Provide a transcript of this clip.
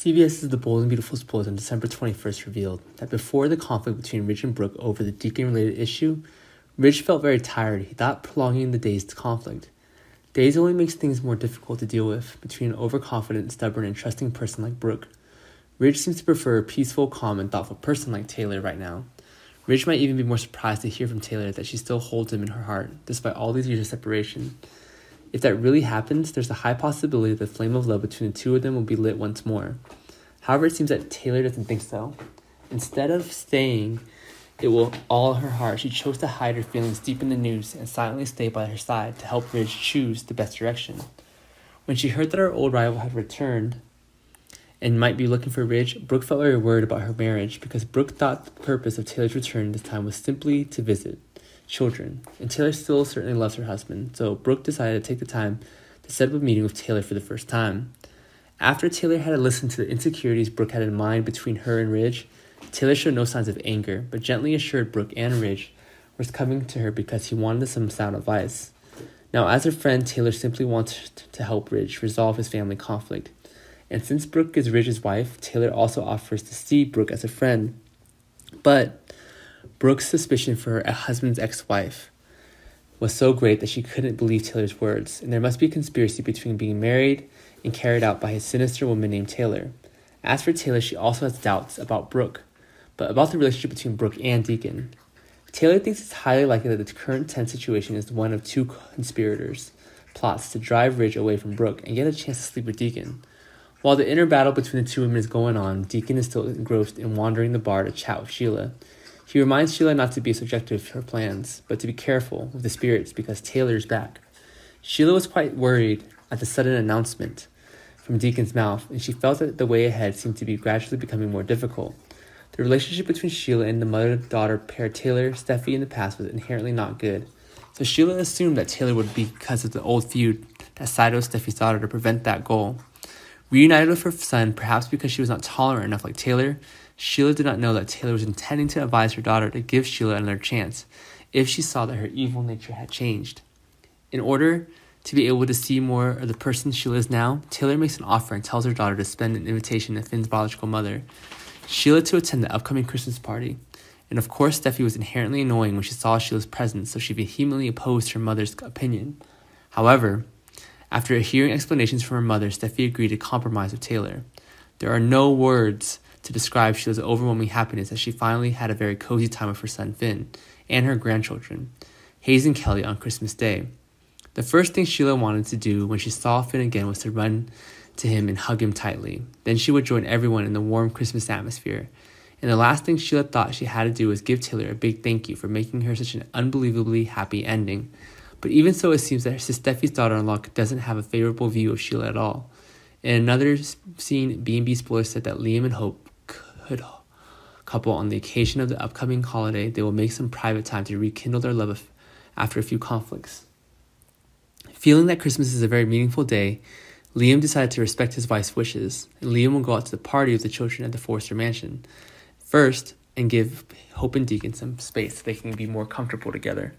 CBS's The Bold and Beautiful Spoiled on December 21st revealed that before the conflict between Ridge and Brooke over the Deacon-related issue, Ridge felt very tired. He thought prolonging the days to conflict. Days only makes things more difficult to deal with between an overconfident, stubborn, and trusting person like Brooke. Ridge seems to prefer a peaceful, calm, and thoughtful person like Taylor right now. Ridge might even be more surprised to hear from Taylor that she still holds him in her heart, despite all these years of separation. If that really happens, there's a high possibility that the flame of love between the two of them will be lit once more. However, it seems that Taylor doesn't think so. Instead of staying it with all her heart, she chose to hide her feelings deep in the news and silently stay by her side to help Ridge choose the best direction. When she heard that her old rival had returned and might be looking for Ridge, Brooke felt very worried about her marriage because Brooke thought the purpose of Taylor's return this time was simply to visit children, and Taylor still certainly loves her husband, so Brooke decided to take the time to set up a meeting with Taylor for the first time. After Taylor had listened to the insecurities Brooke had in mind between her and Ridge, Taylor showed no signs of anger, but gently assured Brooke and Ridge was coming to her because he wanted some sound advice. Now, as a friend, Taylor simply wanted to help Ridge resolve his family conflict, and since Brooke is Ridge's wife, Taylor also offers to see Brooke as a friend. But Brooke's suspicion for her husband's ex-wife was so great that she couldn't believe Taylor's words, and there must be a conspiracy between being married and carried out by his sinister woman named Taylor. As for Taylor, she also has doubts about Brooke, but about the relationship between Brooke and Deacon. Taylor thinks it's highly likely that the current tense situation is one of two conspirators' plots to drive Ridge away from Brooke and get a chance to sleep with Deacon. While the inner battle between the two women is going on, Deacon is still engrossed in wandering the bar to chat with Sheila. He reminds Sheila not to be subjective to her plans, but to be careful with the spirits because Taylor is back. Sheila was quite worried at the sudden announcement from Deacon's mouth, and she felt that the way ahead seemed to be gradually becoming more difficult. The relationship between Sheila and the mother-daughter pair Taylor, Steffi in the past was inherently not good, so Sheila assumed that Taylor would be because of the old feud that sidled Steffi's daughter to prevent that goal. Reunited with her son, perhaps because she was not tolerant enough like Taylor, Sheila did not know that Taylor was intending to advise her daughter to give Sheila another chance if she saw that her evil nature had changed. In order to be able to see more of the person Sheila is now, Taylor makes an offer and tells her daughter to send an invitation to Finn's biological mother, Sheila, to attend the upcoming Christmas party. And of course, Steffi was inherently annoying when she saw Sheila's presence, so she vehemently opposed her mother's opinion. However, after hearing explanations from her mother, Steffi agreed to compromise with Taylor. There are no words to describe Sheila's overwhelming happiness as she finally had a very cozy time with her son Finn and her grandchildren, Hayes and Kelly, on Christmas Day. The first thing Sheila wanted to do when she saw Finn again was to run to him and hug him tightly. Then she would join everyone in the warm Christmas atmosphere. And the last thing Sheila thought she had to do was give Taylor a big thank you for making her such an unbelievably happy ending. But even so, it seems that Steffi's daughter-in-law doesn't have a favorable view of Sheila at all. In another scene, B&B Spoiler said that Liam and Hope could couple on the occasion of the upcoming holiday. They will make some private time to rekindle their love after a few conflicts. Feeling that Christmas is a very meaningful day, Liam decided to respect his wife's wishes, and Liam will go out to the party with the children at the Forrester mansion first and give Hope and Deacon some space so they can be more comfortable together.